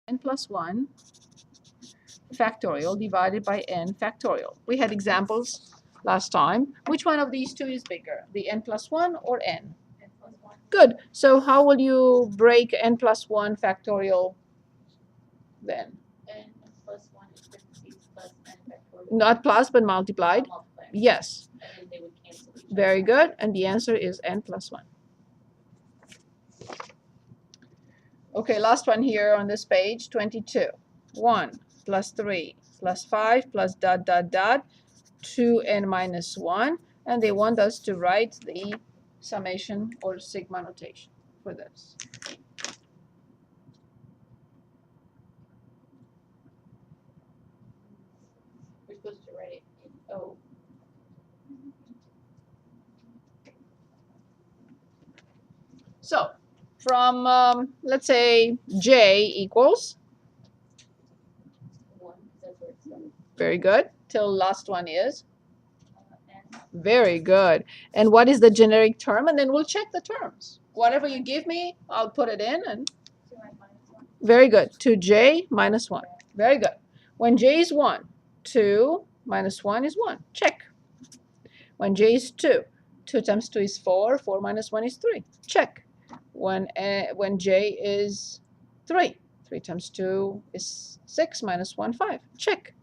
n plus 1 factorial divided by n factorial. We had examples last time. Which one of these two is bigger, the n plus 1 or n? N plus 1. Good. So how will you break n plus 1 factorial then? N plus 1 is parentheses plus n factorial. Not plus, but multiplied. Multiplier. Yes. And then they would cancel each other. Very good. And the answer is n plus 1. Okay, last one here on this page, 22. 1 plus 3 plus 5 plus dot, dot, dot, 2n minus 1. And they want us to write the summation or sigma notation for this. We're supposed to write it in O. So from, let's say, j equals, 1, that's where it starts. very good, till last one is, N. very good. And what is the generic term? And then we'll check the terms. Whatever you give me, I'll put it in. And 2n minus 1. very good. 2j minus 1. Very good. When j is 1, 2 minus 1 is 1. Check. When j is 2, 2 times 2 is 4. 4 minus 1 is 3. Check. When j is 3, 3 times 2 is 6 minus 1, 5. Check.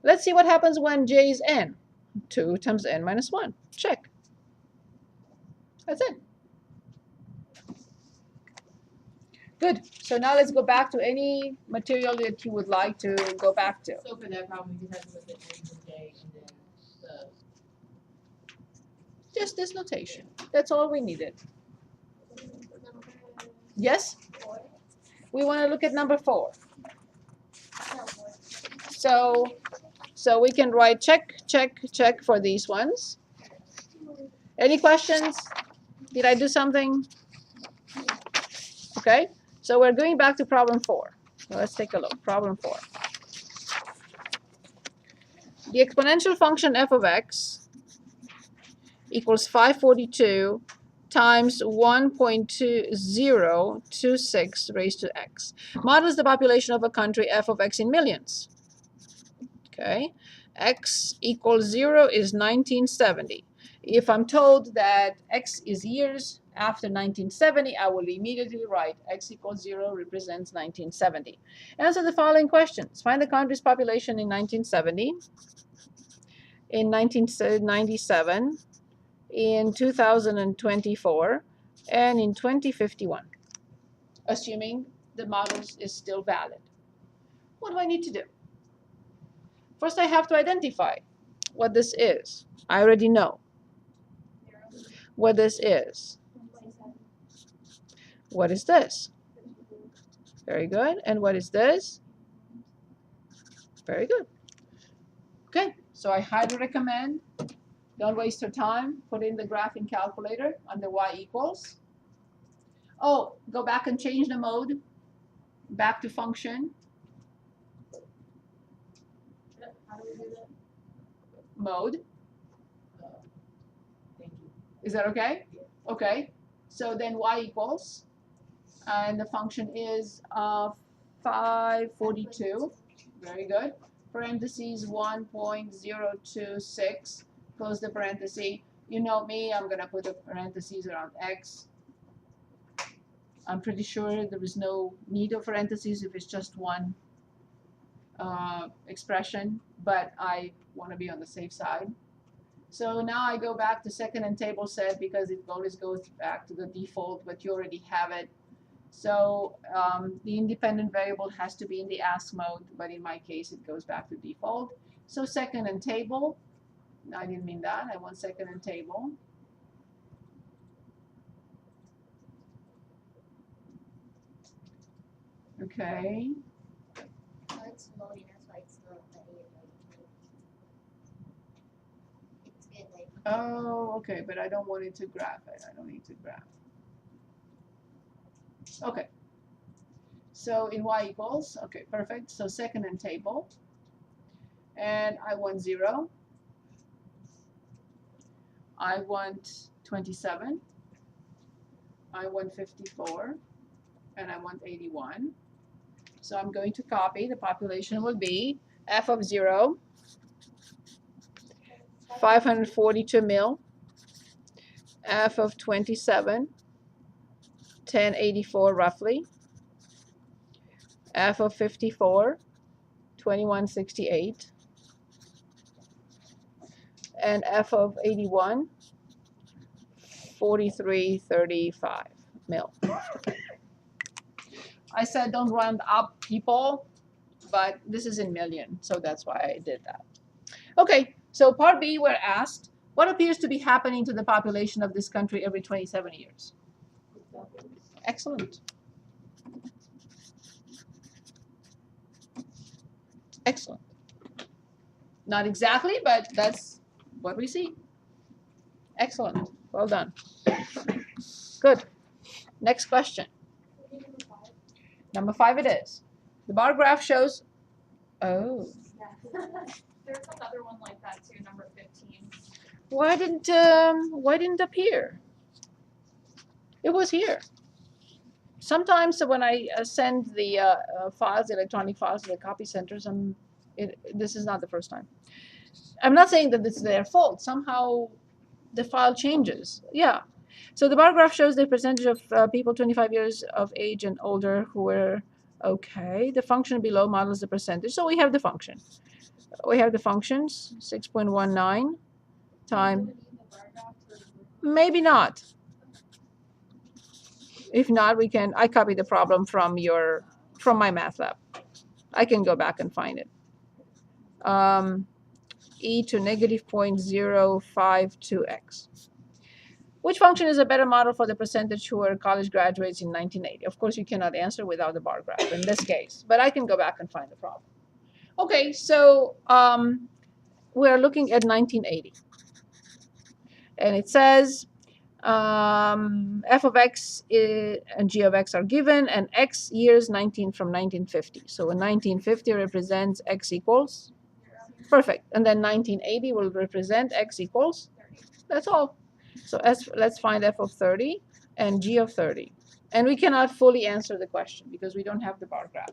Let's see what happens when j is n. 2 times n minus 1. Check. That's it. Good. So now let's go back to any material that you would like to go back to. So for that problem, we just have to look at N and J and then the. Just this notation. That's all we needed. Yes? We want to look at number 4. So we can write check, check, check for these ones. Any questions? Did I do something? Okay. So we're going back to problem 4. So let's take a look. Problem 4. The exponential function f of x equals 542 times 1.2026 raised to x. Models the population of a country f of x in millions. Okay. X equals 0 is 1970. If I'm told that x is years after 1970, I will immediately write x equals 0 represents 1970. Answer the following questions. Find the country's population in 1970, in 1997, in 2024, and in 2051, assuming the model is still valid. What do I need to do? First, I have to identify what this is. I already know what this is. What is this? Very good. And what is this? Very good. Okay, so I highly recommend, don't waste your time. Put in the graphing calculator under y equals. Oh, go back and change the mode. Back to function. How do we do that? Mode. Thank you. Is that okay? Yeah. Okay. So then y equals, and the function is 542. Very good. Parentheses 1.026. Close the parenthesis. You know me, I'm going to put a parentheses around x. I'm pretty sure there is no need of parentheses if it's just one expression, but I want to be on the safe side. So now I go back to second and table set because it always goes back to the default, but you already have it. So the independent variable has to be in the ask mode, but in my case it goes back to default. So second and table. No, I didn't mean that. I want second and table. Okay. Oh, it's loading, that's why it's not letting it load. It's good, like. Oh, okay, but I don't want it to graph it. I don't need to graph. Okay. So in y equals, okay, perfect. So second and table. And I want 0. I want 27. I want 54. And I want 81. So I'm going to copy. The population will be f of 0, 542 mil, f of 27, 1084 roughly, f of 54, 2168, and f of 81, 4335 mil. I said don't round up, people, but this is in million, so that's why I did that. Okay, so part B, we're asked, what appears to be happening to the population of this country every 27 years? Excellent. Excellent. Not exactly, but that's what we see. Excellent. Well done. Good. Next question. Number 5 it is. The bar graph shows, oh. There's another one like that too, number 15. Why didn't it appear? It was here. Sometimes when I send the files, electronic files to the copy centers, this is not the first time. I'm not saying that it's their fault. Somehow the file changes. Yeah. So the bar graph shows the percentage of people 25 years of age and older who were okay. The function below models the percentage. So we have the function. We have the functions, 6.19 time. Maybe not. If not, I copied the problem from my math lab. I can go back and find it. E to negative 0.052x. Which function is a better model for the percentage who are college graduates in 1980? Of course, you cannot answer without the bar graph in this case, but I can go back and find the problem. Okay, so we're looking at 1980. And it says f of x and g of x are given, and x years 19 from 1950. So in 1950 represents x equals, perfect. And then 1980 will represent x equals, that's all. So let's find f of 30 and g of 30. And we cannot fully answer the question because we don't have the bar graph.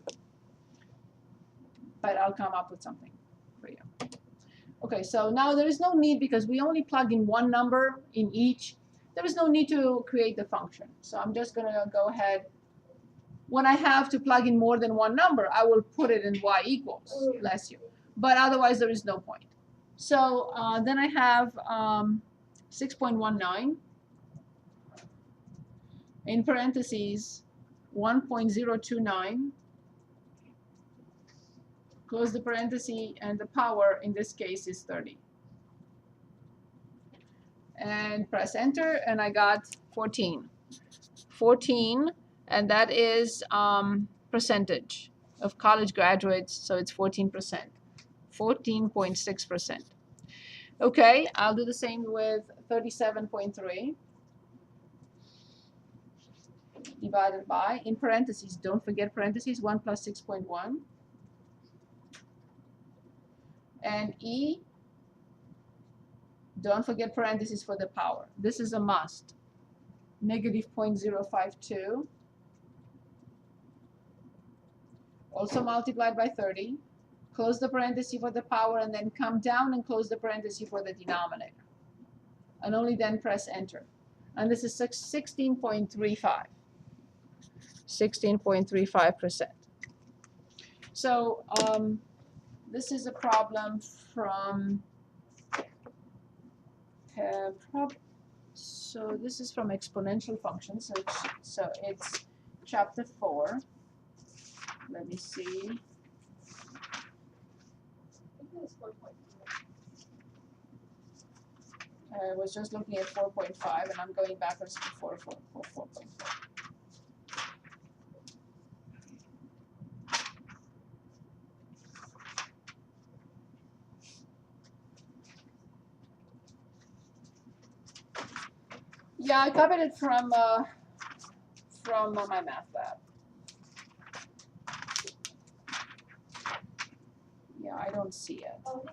But I'll come up with something for you. Okay, so now there is no need, because we only plug in one number in each. There is no need to create the function. So I'm just going to go ahead. When I have to plug in more than one number, I will put it in y equals, bless you. But otherwise, there is no point. So then I have 6.19 in parentheses 1.029. Close the parenthesis, and the power in this case is 30. And press enter, and I got 14. 14, and that is percentage of college graduates, so it's 14%. 14.6%. Okay, I'll do the same with 37.3 divided by, in parentheses, don't forget parentheses, 1 plus 6.1. And E, don't forget parentheses for the power. This is a must. Negative 0.052. Also multiplied by 30. Close the parenthesis for the power, and then come down and close the parenthesis for the denominator. And only then press enter. And this is 16.35. 16.35%. So this is a problem from so this is from exponential functions. So it's chapter 4. Let me see. I was just looking at 4.5, and I'm going backwards to 4.4. Yeah, I copied it from my math lab. Yeah, I don't see it. Oh,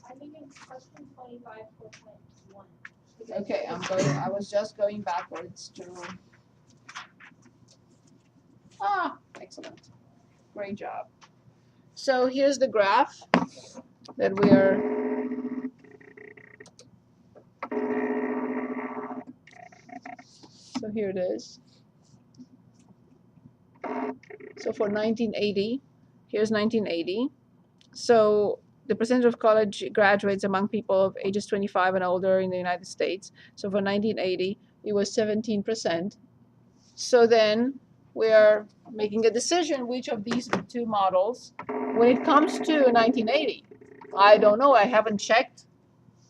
I think it's question 25, 4.1. Okay, I was just going backwards to. Excellent. Great job. So here's the graph that we are. So here it is. So for 1980, here's 1980. So the percentage of college graduates among people of ages 25 and older in the United States. So for 1980, it was 17%. So then we are making a decision which of these two models, when it comes to 1980, I don't know. I haven't checked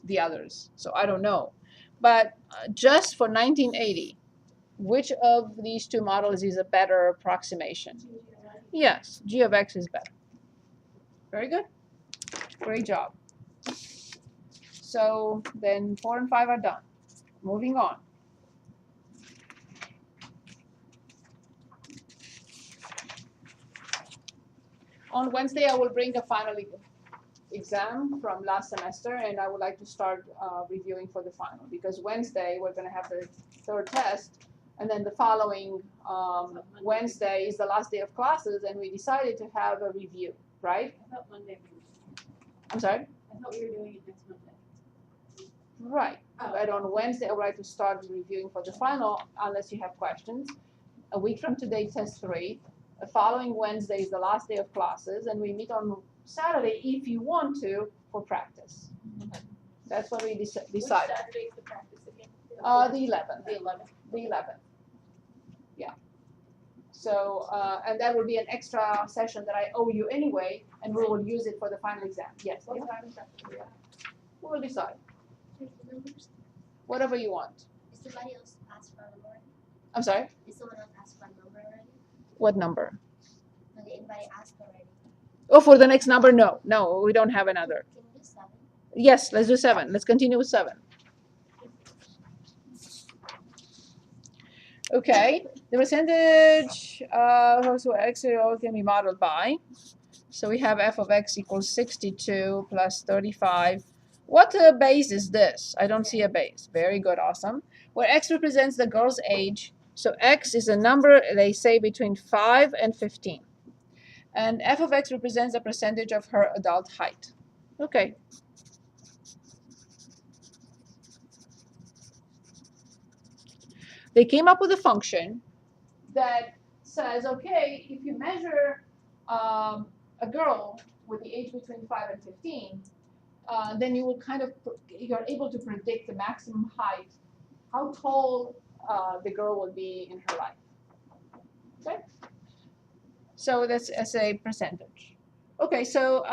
the others, so I don't know. But just for 1980, which of these two models is a better approximation? Yes, G of X is better. Very good. Great job. So then 4 and 5 are done. Moving on. On Wednesday, I will bring a final exam from last semester, and I would like to start reviewing for the final, because Wednesday we're going to have the third test, and then the following Wednesday is the last day of classes, and we decided to have a review, right? I thought Monday. I'm sorry? I thought we were doing it next Monday. Right. But on Wednesday, I would like to start reviewing for the final, unless you have questions. A week from today, test 3. The following Wednesday is the last day of classes, and we meet on Saturday, if you want to, for practice. That's what we decided. Which Saturday is the practice again? The 11th. The 11th. The 11th. Yeah. So, and that will be an extra session that I owe you anyway, and we will use it for the final exam. Yes. What Yeah. time is that? We will decide. Here's the numbers. Whatever you want. Is somebody else asked for a number already? I'm sorry? Is someone else asked for a number already? What number? No, did anybody ask already? Oh, for the next number? No. No, we don't have another. Can we do 7? Yes, let's do 7. Let's continue with 7. Okay, the percentage of x can be modeled by. So we have f of x equals 62 plus 35. What base is this? I don't see a base. Very good, awesome. Where x represents the girl's age. So x is a number, they say, between 5 and 15. And f of x represents the percentage of her adult height. Okay. They came up with a function that says, okay, if you measure a girl with the age between 5 and 15, then you will you're able to predict the maximum height, how tall the girl will be in her life. Okay? So that's as a percentage. Okay, so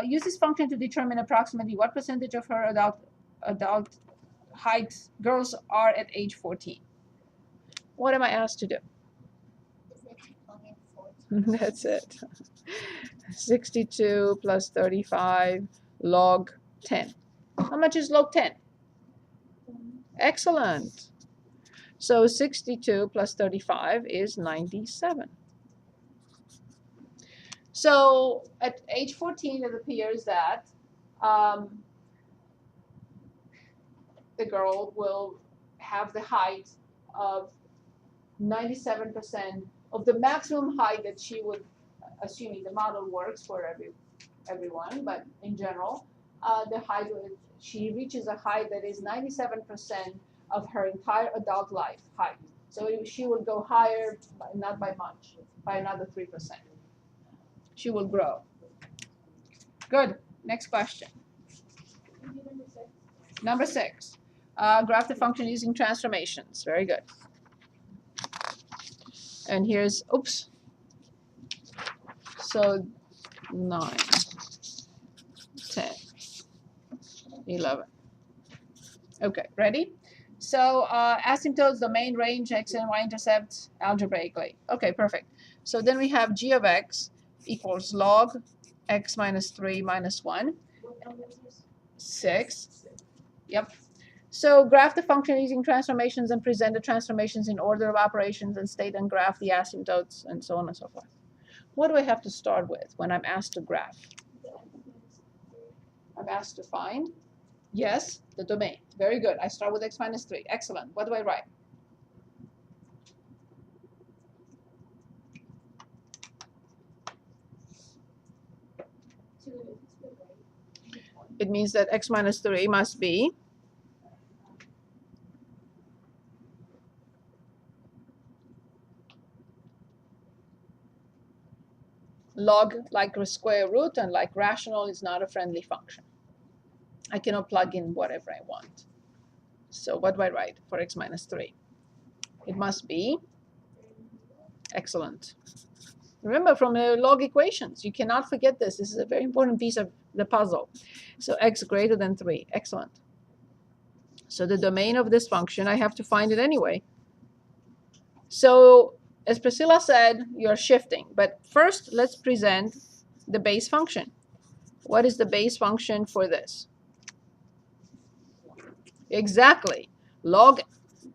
use this function to determine approximately what percentage of her adult height girls are at age 14. What am I asked to do? Is it okay, 14? That's it. 62 plus 35 log 10. How much is log 10? Excellent. So 62 plus 35 is 97. So at age 14, it appears that the girl will have the height of 97% of the maximum height that she would, assuming the model works for everyone, but in general, the height she reaches a height that is 97% of her entire adult life height. So she will go higher, not by much, by another 3%. She will grow. Good. Next question. Number 6. Graph the function using transformations. Very good. And here's, oops. So 9, 10, 11. Okay, ready? So asymptotes, domain, range, x and y-intercept algebraically. Okay, perfect. So then we have g of x equals log x minus 3 minus 1. 6. Yep. So graph the function using transformations and present the transformations in order of operations and state and graph the asymptotes and so on and so forth. What do I have to start with when I'm asked to graph? I'm asked to find, yes, the domain. Very good. I start with x minus 3. Excellent. What do I write? It means that x minus 3 must be log, like a square root, and like rational is not a friendly function. I cannot plug in whatever I want. So what do I write for x minus 3? It must be excellent. Remember from the log equations, you cannot forget this. This is a very important piece of the puzzle. So x greater than 3. Excellent. So the domain of this function, I have to find it anyway. So as Priscilla said, you're shifting. But first, let's present the base function. What is the base function for this? Exactly. Log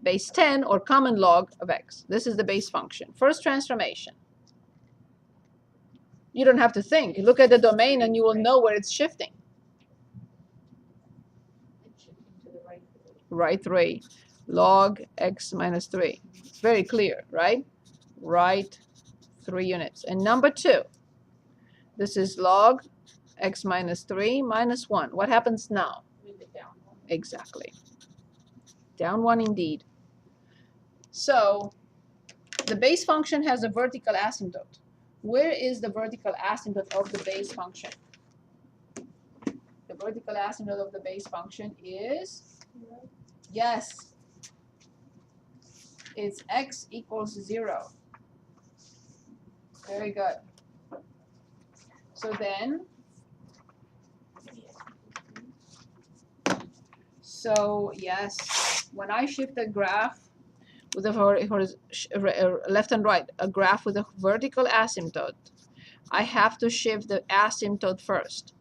base 10 or common log of x. This is the base function. First transformation. You don't have to think. Look at the domain and you will know where it's shifting. Right 3. Log x minus 3. It's very clear, right? Right 3 units. And number 2. This is log x minus 3 minus 1. What happens now? Exactly. Down 1 indeed. So the base function has a vertical asymptote. Where is the vertical asymptote of the base function? The vertical asymptote of the base function is, yes, it's x equals 0. Very good. So then, yes, when I shift a graph with a left and right, a graph with a vertical asymptote, I have to shift the asymptote first.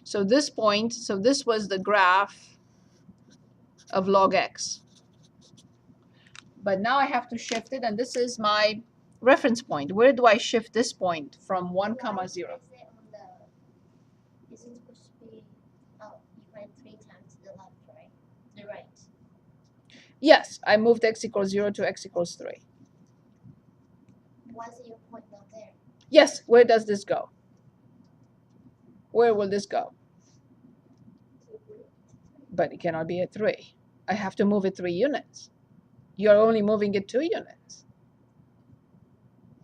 So this point, so this was the graph of log x. But now I have to shift it, and this is my reference point. Where do I shift this point from 1, 0? Is it supposed to be, oh, you went 3 times the left, right? The right. Yes, I moved x equals 0 to x equals 3. Why is your point not there? Yes, where does this go? Where will this go? But it cannot be at 3. I have to move it 3 units. You're only moving it 2 units.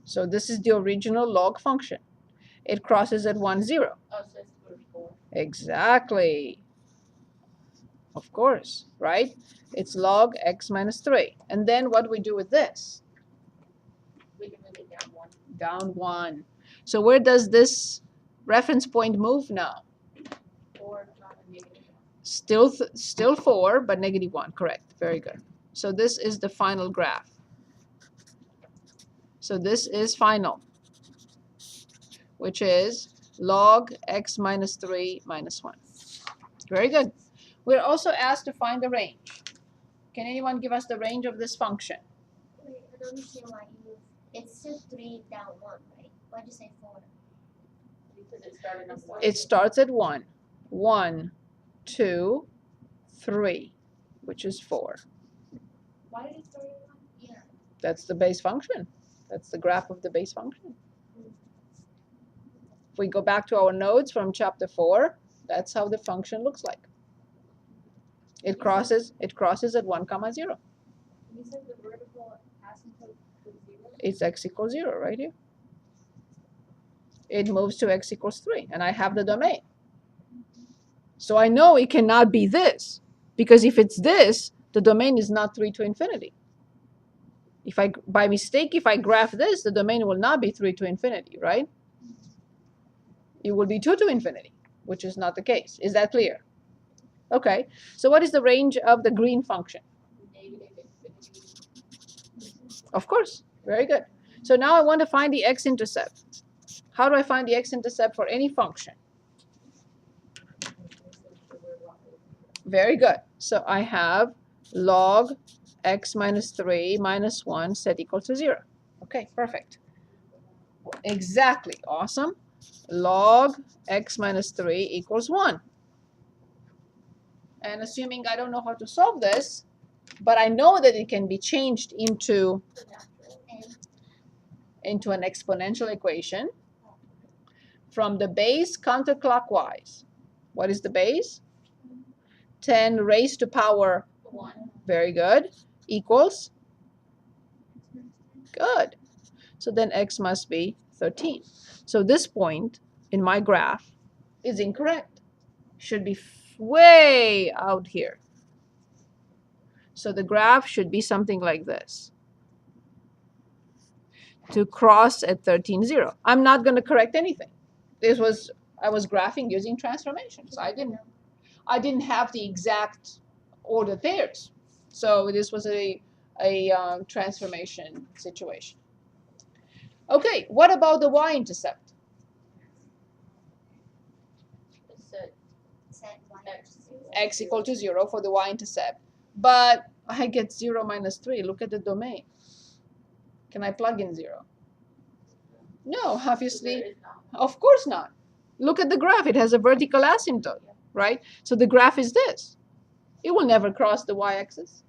So this is the original log function. It crosses at 1, 0. Oh, so it's 4. Exactly. Of course, right? It's log x minus 3. And then what do we do with this? We can move it down 1. Down 1. So where does this reference point move now? 4, not a negative 1. Still 4, but negative 1. Correct. Very good. So this is the final graph. So this is final, which is log x minus 3 minus 1. Very good. We're also asked to find the range. Can anyone give us the range of this function? Wait, I don't understand why you. It's still 3 down 1, right? Why'd you say 4? Because it started at 1. It starts at 1. 1, 2, 3, which is 4. Why did it start at 1? Yeah. That's the base function. That's the graph of the base function. If we go back to our notes from chapter 4, that's how the function looks like. It crosses at 1, 0. You said the vertical asymptote was 0? It's x equals 0 right here. It moves to x equals 3, and I have the domain. So I know it cannot be this, because if it's this, the domain is not 3 to infinity. If by mistake, if I graph this, the domain will not be 3 to infinity, right? It will be 2 to infinity, which is not the case. Is that clear? Okay, so what is the range of the green function? Negative infinity. Of course, very good. So now I want to find the x-intercept. How do I find the x-intercept for any function? Very good. So I have log x minus 3 minus 1 set equal to 0. Okay, perfect. Exactly. Awesome. Log x minus 3 equals 1. And assuming I don't know how to solve this, but I know that it can be changed into an exponential equation. from the base counterclockwise. What is the base? 10 raised to power 1. very good equals good. So then x must be 13. So this point in my graph is incorrect. Should be way out here. So the graph should be something like this. To cross at 13, 0. I'm not going to correct anything. I was graphing using transformations. I didn't have the exact ordered pairs. So this was a transformation situation. Okay, what about the y-intercept? Set one X equal to 0 for the y-intercept. But I get 0 minus 3. Look at the domain. Can I plug in 0? No, obviously. Of course not. Look at the graph. It has a vertical asymptote, right? So the graph is this. It will never cross the y-axis.